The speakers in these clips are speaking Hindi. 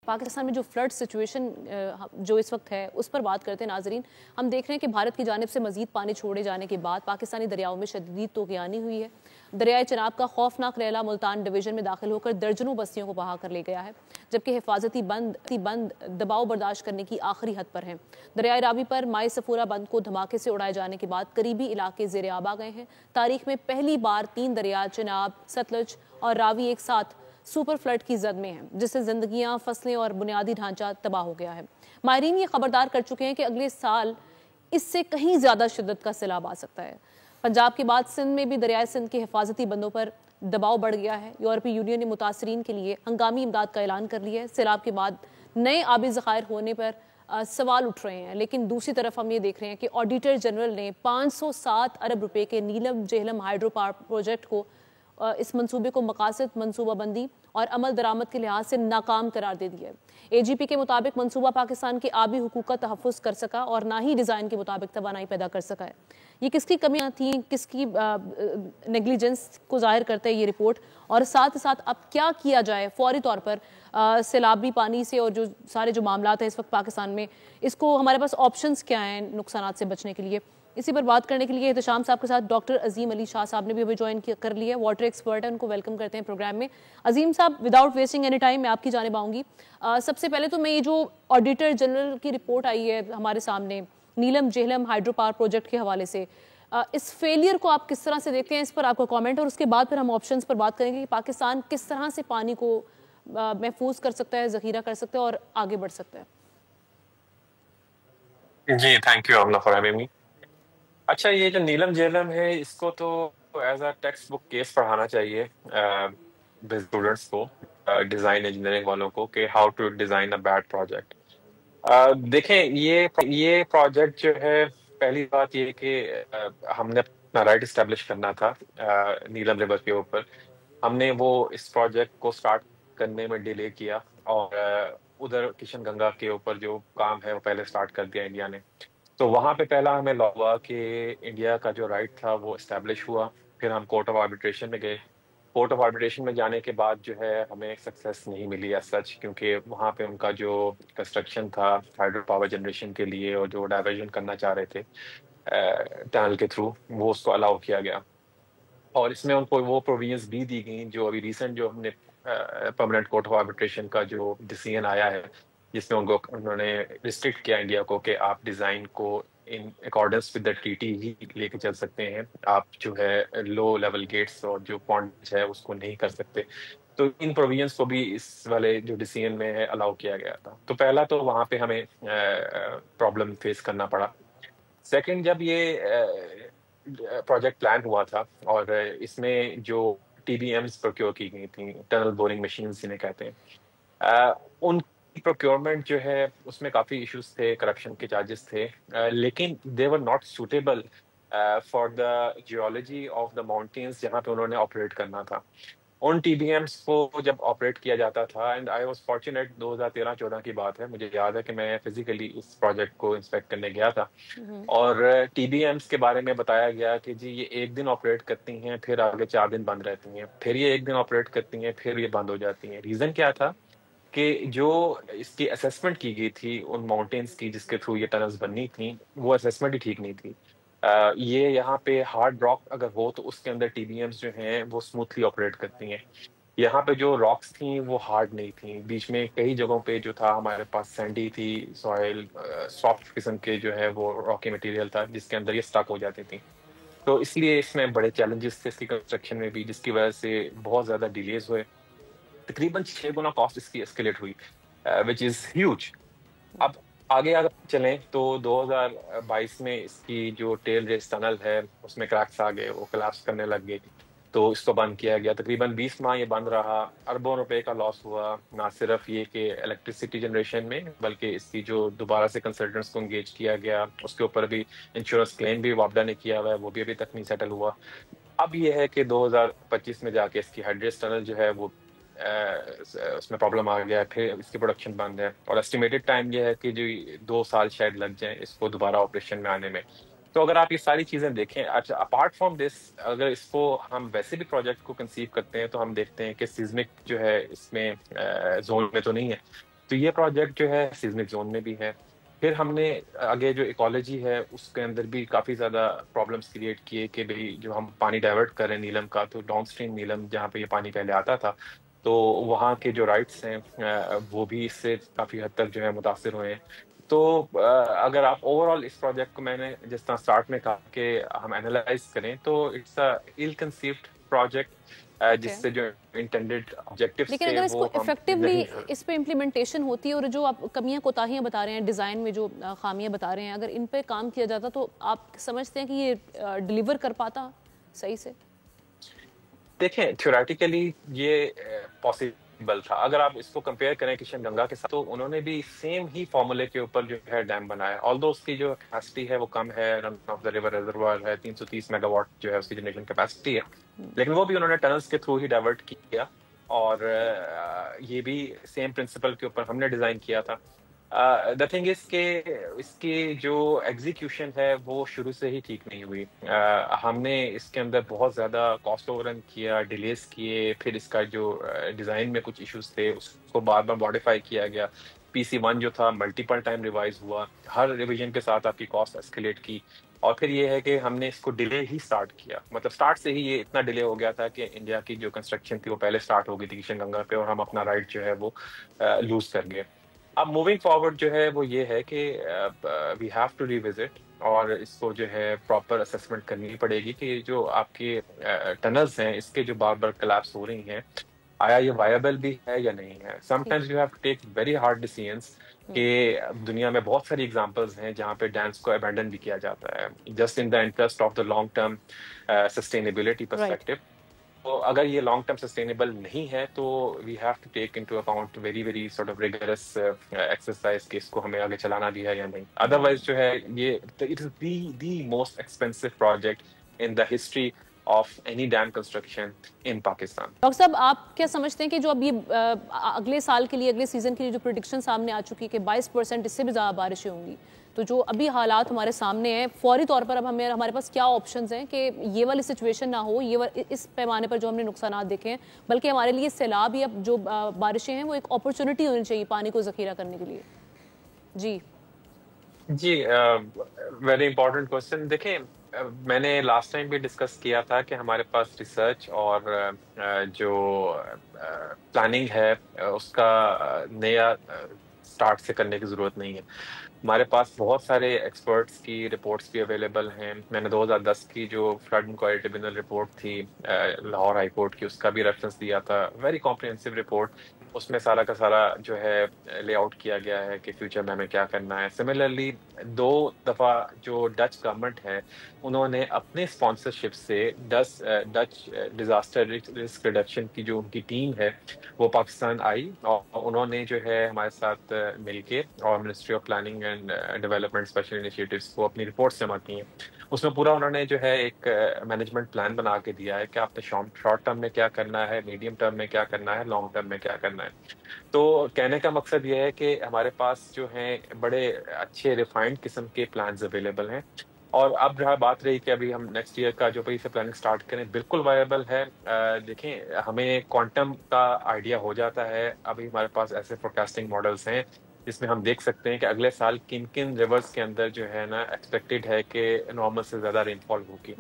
पाकिस्तान में जो फ्लड सिचुएशन जो इस वक्त है उस पर बात करते हैं नाजरीन। हम देख रहे हैं कि भारत की जानिब से मजीद पानी छोड़े जाने के बाद पाकिस्तानी दरियाओं में शदीद तूफ़ानी हुई है। दरियाए चनाब का खौफनाक रैला मुल्तान डिवीजन में दाखिल होकर दर्जनों बस्तियों को बहा कर ले गया है, जबकि हिफाजती बंद दबाव बर्दाश्त करने की आखिरी हद पर हैं। दरियाए रावी पर माए सफूरा बंद को धमाके से उड़ाए जाने के बाद करीबी इलाके ज़ेरे आब आ गए हैं। तारीख में पहली बार 3 दरिया चनाब, सतलुज और रावी एक साथ सुपर फ्लड की जद में है, जिससे जिंदगियां, फसलें और बुनियादी ढांचा तबाह हो गया है। माहिरीन ये खबरदार कर चुके हैं कि अगले साल इससे कहीं ज्यादा शिद्दत का सैलाब आ सकता है। पंजाब के बाद सिंध में भी दरियाए सिंध के हिफाजती बंदों पर दबाव बढ़ गया है। यूरोपीय यूनियन ने मुतासरीन के लिए हंगामी इमदाद का ऐलान कर लिया है। सैलाब के बाद नए आबी ज़खायर होने पर सवाल उठ रहे हैं, लेकिन दूसरी तरफ हम ये देख रहे हैं कि ऑडिटर जनरल ने 507 अरब रुपए के नीलम जेहलम हाइड्रो पावर प्रोजेक्ट को इस मंसूबे को मकासद, मनसूबाबंदी और अमल दरामद के लिहाज से नाकाम करार दे दिया है। AGP के मुताबिक मंसूबा पाकिस्तान के आबी हुकूक का तहफ़्फ़ुज़ कर सका और ना ही डिज़ाइन के मुताबिक तवानाई पैदा कर सका है। ये किसकी कमियां थी, किसकी नेग्लिजेंस को जाहिर करता है ये रिपोर्ट, और साथ ही साथ अब क्या किया जाए फौरी तौर पर सैलाबी पानी से और जो सारे जो मामला है इस वक्त पाकिस्तान में, इसको हमारे पास ऑप्शंस क्या हैं नुकसानात से बचने के लिए। इसी पर बात करने के लिए एहतशाम साहब के साथ डॉक्टर अजीम अली शाह साहब ने भी अभी ज्वाइन कर लिया है, वाटर एक्सपर्ट है, उनको वेलकम करते हैं प्रोग्राम में। अजीम साहब, विदाउट वेस्टिंग एनी टाइम मैं आपकी जानिब आऊँगी। सबसे पहले तो मैं ये जो ऑडिटर जनरल की रिपोर्ट आई है हमारे सामने नीलम जेहलम हाइड्रो पावर प्रोजेक्ट के हवाले से, इस फेलियर को आप किस तरह से देखते हैं, इस पर आपका कॉमेंट, और उसके बाद फिर हम ऑप्शंस पर बात करेंगे कि पाकिस्तान किस तरह से पानी को महफूज कर सकता है, जखीरा कर सकता है और आगे बढ़ सकता है। जी, thank you Amna for having me. अच्छा, ये जो नीलम जेलम है, इसको तो as a text book case पढ़ाना चाहिए स्टूडेंट्स को, डिजाइन इंजीनियरिंग वालों को, कि how to design a bad project. देखें, ये प्रोजेक्ट जो है, पहली बात ये कि हमने अपना राइट इस्टेब्लिश करना था नीलम रिवर के ऊपर। हमने वो इस प्रोजेक्ट को स्टार्ट करने में डिले किया और उधर किशन गंगा के ऊपर जो काम है वो पहले स्टार्ट कर दिया इंडिया ने। तो वहां पे पहला हमें लॉ हुआ कि इंडिया का जो राइट था वो इस्टेब्लिश हुआ। फिर हम कोर्ट ऑफ आर्बिट्रेशन में गए। कोर्ट ऑफ आर्बिट्रेशन में जाने के बाद जो है हमें सक्सेस नहीं मिली एज सच, क्योंकि वहां पे उनका जो कंस्ट्रक्शन था हाइड्रो पावर जनरेशन के लिए और जो डाइवर्जन करना चाह रहे थे टनल के थ्रू, वो उसको अलाउ किया गया। और इसमें उनको वो प्रोविजंस भी दी गई जो अभी रिसेंट जो हमने परमानेंट कोर्ट ऑफ आर्बिट्रेशन का जो डिसीजन आया है, जिसमें उन्होंने रिस्ट्रिक्ट किया इंडिया को कि आप डिजाइन को in accordance with the treaty ही लेके चल सकते हैं, आप जो है लो लेवल गेट्स और जो पॉइंट है उसको नहीं कर सकते। तो इन प्रोविजंस को भी इस वाले जो डिसीजन में है अलाउ किया गया था। तो पहला तो वहां पे हमें प्रॉब्लम फेस करना पड़ा। सेकंड, जब ये प्रोजेक्ट प्लान हुआ था और इसमें जो TBMs प्रोक्योर की गई थी, टनल बोरिंग मशीन जिन्हें कहते हैं, उनकी प्रोक्योरमेंट जो है उसमें काफी इश्यूज थे, करप्शन के चार्जेस थे, लेकिन they were not suitable for the geology of the mountains जहाँ पे उन्होंने ऑपरेट करना था। उन TBMs को जब ऑपरेट किया जाता था, एंड आई वाज फॉर्चुनेट, 2013-14 की बात है, मुझे याद है कि मैं फिजिकली इस प्रोजेक्ट को इंस्पेक्ट करने गया था और TBMs के बारे में बताया गया कि जी ये एक दिन ऑपरेट करती हैं, फिर आगे 4 दिन बंद रहती हैं, फिर ये एक दिन ऑपरेट करती हैं, फिर ये बंद हो जाती हैं। रीजन क्या था कि जो इसकी असेसमेंट की गई थी उन माउंटेन्स की जिसके थ्रू ये टनल्स बननी थी, वो असेसमेंट ही ठीक नहीं थी। ये यहाँ पे हार्ड रॉक अगर हो तो उसके अंदर TBMs जो हैं वो स्मूथली ऑपरेट करती हैं। यहाँ पे जो रॉक्स थी वो हार्ड नहीं थी, बीच में कई जगहों पे जो था हमारे पास सैंडी थी सॉइल, सॉफ्ट किस्म के जो है वो रॉकी मटेरियल था जिसके अंदर ये स्टक हो जाती थी। तो इसलिए इसमें बड़े चैलेंजेस थे इसकी कंस्ट्रक्शन में भी, जिसकी वजह से बहुत ज्यादा डिलेज हुए। तकरीबन 6 गुना कॉस्ट इसकी एस्केलेट हुई, विच इज ह्यूज। अब आगे अगर चलें तो 2022 में इसकी जो टेल रेस टनल है उसमें क्रैक्स आ गए, वो कोलैप्स करने लग गई, तो इसको बंद किया गया। तकरीबन 20 माह ये बंद रहा, अरबों रुपए का लॉस हुआ। ना सिर्फ ये कि इलेक्ट्रिसिटी जनरेशन में, बल्कि इसकी जो दोबारा से कंसल्टेंट्स को एंगेज किया गया उसके ऊपर भी इंश्योरेंस क्लेम भी वापडा ने किया हुआ है, वो भी अभी तक नहीं सेटल हुआ। अब ये है कि 2025 में जाके इसकी हेडरेस टनल जो है वो उसमें प्रॉब्लम आ गया है, फिर इसकी प्रोडक्शन बंद है और एस्टिमेटेड टाइम ये है कि जो 2 साल शायद लग जाए इसको दोबारा ऑपरेशन में आने में। तो अगर आप ये सारी चीजें देखें, अच्छा अपार्ट फ्रॉम दिस, अगर इसको हम वैसे भी प्रोजेक्ट को कंसीव करते हैं तो हम देखते हैं कि सिज्मिक जो है इसमें जोन में तो नहीं है। तो ये प्रोजेक्ट जो है सीजमिक जोन में भी है। फिर हमने आगे जो इकोलॉजी है उसके अंदर भी काफ़ी ज़्यादा प्रॉब्लम्स क्रिएट किए कि भाई जो हम पानी डाइवर्ट कर रहे हैं नीलम का, तो डाउन स्ट्रीम नीलम जहाँ पे ये पानी पहले आता था, तो वहाँ के जो राइट्स हैं वो भी इससे काफ़ी हद तक जो है मुतासिर हुए हैं। तो अगर आप ओवरऑल इस प्रोजेक्ट को, मैंने जिस तरह स्टार्ट में कहा कि हम एनालाइज करें, तो it's a ill conceived project okay. जिससे जो इंटेंडेड ऑब्जेक्टिव्स लेकिन थे अगर वो इसको हम इफेक्टिवली नहीं। इस पे इम्प्लीमेंटेशन होती है और जो आप कमियां कोताहियां बता रहे हैं डिज़ाइन में, जो खामियां बता रहे हैं, अगर इन पे काम किया जाता तो आप समझते हैं कि ये डिलीवर कर पाता सही से? देखें, थ्योरेटिकली ये पॉसिबल था। अगर आप इसको कंपेयर करें किशन गंगा के साथ, तो उन्होंने भी सेम ही फॉर्मूले के ऊपर जो है डैम बनाया। ऑल्दो उसकी जो कैपेसिटी है वो कम है, run of the river reservoir है 330 मेगावाट जो है उसकी जनरेशन कैपेसिटी है, लेकिन वो भी उन्होंने टनल्स के थ्रू ही डाइवर्ट किया। और ये भी सेम प्रिंसिपल के ऊपर हमने डिजाइन किया था। द थिंग इज के इसकी जो एग्जीक्यूशन है वो शुरू से ही ठीक नहीं हुई। हमने इसके अंदर बहुत ज़्यादा कॉस्ट ओवररन किया, डिलेस किए, फिर इसका जो डिज़ाइन में कुछ इश्यूज थे उसको बार बार मॉडिफाई किया गया। PC1 जो था मल्टीपल टाइम रिवाइज हुआ, हर रिवीजन के साथ आपकी कॉस्ट एस्केलेट की। और फिर ये है कि हमने इसको डिले ही स्टार्ट किया, मतलब स्टार्ट से ही ये इतना डिले हो गया था कि इंडिया की जो कंस्ट्रक्शन थी वो पहले स्टार्ट हो गई थी किशन गंगा पे, और हम अपना राइट जो है वो लूज कर गए। अब मूविंग फॉरवर्ड जो है वो ये है कि वी हैव टू रिविजिट, और इसको जो है प्रॉपर असेसमेंट करनी पड़ेगी कि जो आपके टनल्स हैं इसके जो बार बार कोलैप्स हो रही हैं, आया ये वायबल भी है या नहीं है। Sometimes you have to take very hard decisions कि दुनिया में बहुत सारी एग्जांपल्स हैं जहाँ पे डैम्स को अबैंडन भी किया जाता है just in the interest of the long term sustainability right. Perspective. तो अगर ये लॉन्ग टर्म सस्टेनेबल नहीं है तो we have to take into account very very sort of rigorous exercise कि इसको हमें आगे चलाना भी है या नहीं। अदरवाइज जो है ये it is the most expensive project in the history of any damn construction in Pakistan. Doctor साहब, आप क्या समझते हैं कि जो अब ये अगले साल के लिए, अगले सीजन के लिए जो प्रिडिक्शन सामने आ चुकी है कि 22% इससे भी ज़्यादा बारिशें होंगी, तो जो अभी हालात हमारे सामने हैं फौरी तौर पर, अब हमारे पास क्या ऑप्शंस हैं कि ये वाली सिचुएशन ना हो, इस पैमाने पर जो हमने नुकसान देखे हैं, बल्कि हमारे लिए सैलाब या जो बारिशें हैं वो एक अपॉर्चुनिटी होनी चाहिए पानी को जखीरा करने के लिए? जी जी, वेरी इंपॉर्टेंट क्वेश्चन। देखें, मैंने लास्ट टाइम भी डिस्कस किया था कि हमारे पास रिसर्च और जो प्लानिंग है उसका नया स्टार्ट से करने की ज़रूरत नहीं है। हमारे पास बहुत सारे एक्सपर्ट्स की रिपोर्ट्स भी अवेलेबल हैं। मैंने 2010 की जो फ्लड इंक्वायरी ट्रिब्यूनल रिपोर्ट थी लाहौर हाई कोर्ट की, उसका भी रेफरेंस दिया था। वेरी कॉम्प्रिहेंसिव रिपोर्ट, उसमें सारा का सारा जो है लेआउट किया गया है कि फ्यूचर में हमें क्या करना है। सिमिलरली 2 दफ़ा जो डच गवर्नमेंट है उन्होंने अपने स्पॉन्सरशिप से डच डिजास्टर रिस्क रिडक्शन की जो उनकी टीम है वो पाकिस्तान आई, और उन्होंने जो है हमारे साथ मिलके और ministry of planning and development special initiatives को अपनी रिपोर्ट जमा की हैं। उसमें पूरा उन्होंने जो है एक मैनेजमेंट प्लान बना के दिया है कि आपने शॉर्ट टर्म में क्या करना है, मीडियम टर्म में क्या करना है, लॉन्ग टर्म में क्या करना है। तो कहने का मकसद ये है कि हमारे पास जो है बड़े अच्छे रिफाइंड किस्म के प्लान्स अवेलेबल हैं। और अब जहाँ बात रही कि अभी हम नेक्स्ट ईयर का जो से प्लानिंग स्टार्ट करें, बिल्कुल वायबल है। देखें, हमें क्वांटम का आइडिया हो जाता है। अभी हमारे पास ऐसे फोरकास्टिंग मॉडल्स हैं जिसमें हम देख सकते हैं कि अगले साल किन किन रिवर्स के अंदर जो है ना एक्सपेक्टेड है कि नॉर्मल से ज्यादा रेनफॉल होगी।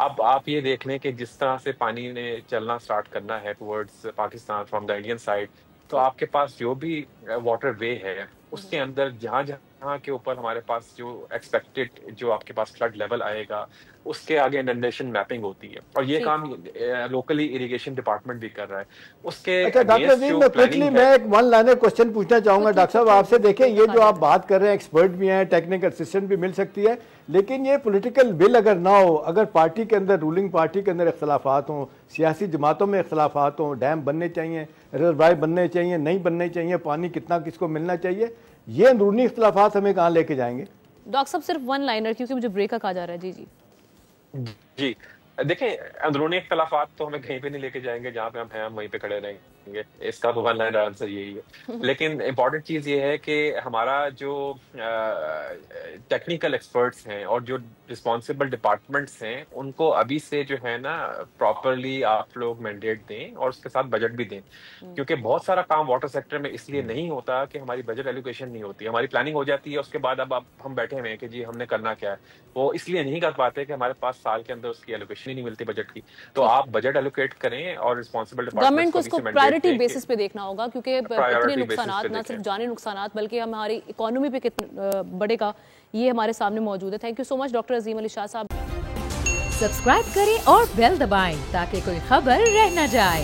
अब आप ये देख लें कि जिस तरह से पानी ने चलना स्टार्ट करना है towards Pakistan from the Indian side, तो आपके पास जो भी वाटर वे है उसके अंदर जहाँ जहाँ के ऊपर हमारे पास जो एक्सपेक्टेड जो आपके पास फ्लड लेवल आएगा उसके आगे इंडेंटेशन मैपिंग होती है, और ये काम लोकली इरिगेशन डिपार्टमेंट भी कर रहा है। उसके अच्छा डॉक्टर अजीम, मैं क्विकली मैं एक वन लाइनर क्वेश्चन पूछना चाहूंगा डॉक्टर साहब आपसे। देखें, ये जो आप बात कर रहे हैं, एक्सपर्ट भी हैं, टेक्निकल असिस्टेंट भी मिल सकती है, लेकिन ये पॉलिटिकल विल अगर ना हो, अगर पार्टी के अंदर, रूलिंग पार्टी के अंदर इख्तलाफात हों, सियासी जमातों में इख्तलाफात हों, डैम बनने चाहिए, रिजर्वायर बनने चाहिए, नहीं बनने चाहिए, पानी कितना किसको मिलना चाहिए, ये अंदरूनी इख्तलाफात हमें कहाँ लेके जाएंगे? डॉक्टर साहब सिर्फ वन लाइनर, क्योंकि मुझे ब्रेक का कहा जा रहा है। जी जी जी, देखें, अंदरूनी इख्तलाफात तो हमें कहीं पे नहीं लेके जाएंगे, जहाँ पे हम हैं हम वहीं पे खड़े रहेंगे। इसका तो वन लाइन आंसर यही है। लेकिन इम्पॉर्टेंट चीज ये है कि हमारा जो टेक्निकल एक्सपर्ट्स हैं और जो रिस्पॉन्सिबल डिपार्टमेंट्स हैं, उनको अभी से जो है ना प्रॉपरली आप लोग मैंडेट दें और उसके साथ बजट भी दें, क्योंकि बहुत सारा काम वाटर सेक्टर में इसलिए नहीं होता कि हमारी बजट एलोकेशन नहीं होती। हमारी प्लानिंग हो जाती है, उसके बाद अब हम बैठे हुए हैं कि जी हमने करना क्या है, वो इसलिए नहीं कर पाते कि हमारे पास साल के अंदर उसकी एलोकेशन ही नहीं मिलती बजट की। तो आप बजट एलोकेट करें और रिस्पॉन्सिबल गवर्नमेंट को इसको प्रायोरिटी बेसिस पे देखना होगा, क्योंकि इतने नुकसानात ना सिर्फ जानी नुकसानात बल्कि हमारी इकोनॉमी पे कितना बढ़ेगा, ये हमारे सामने मौजूद है। Thank you so much doctor Azeem Ali Shah साहब। सब्सक्राइब करें और बेल दबाएं ताकि कोई खबर रह न जाए।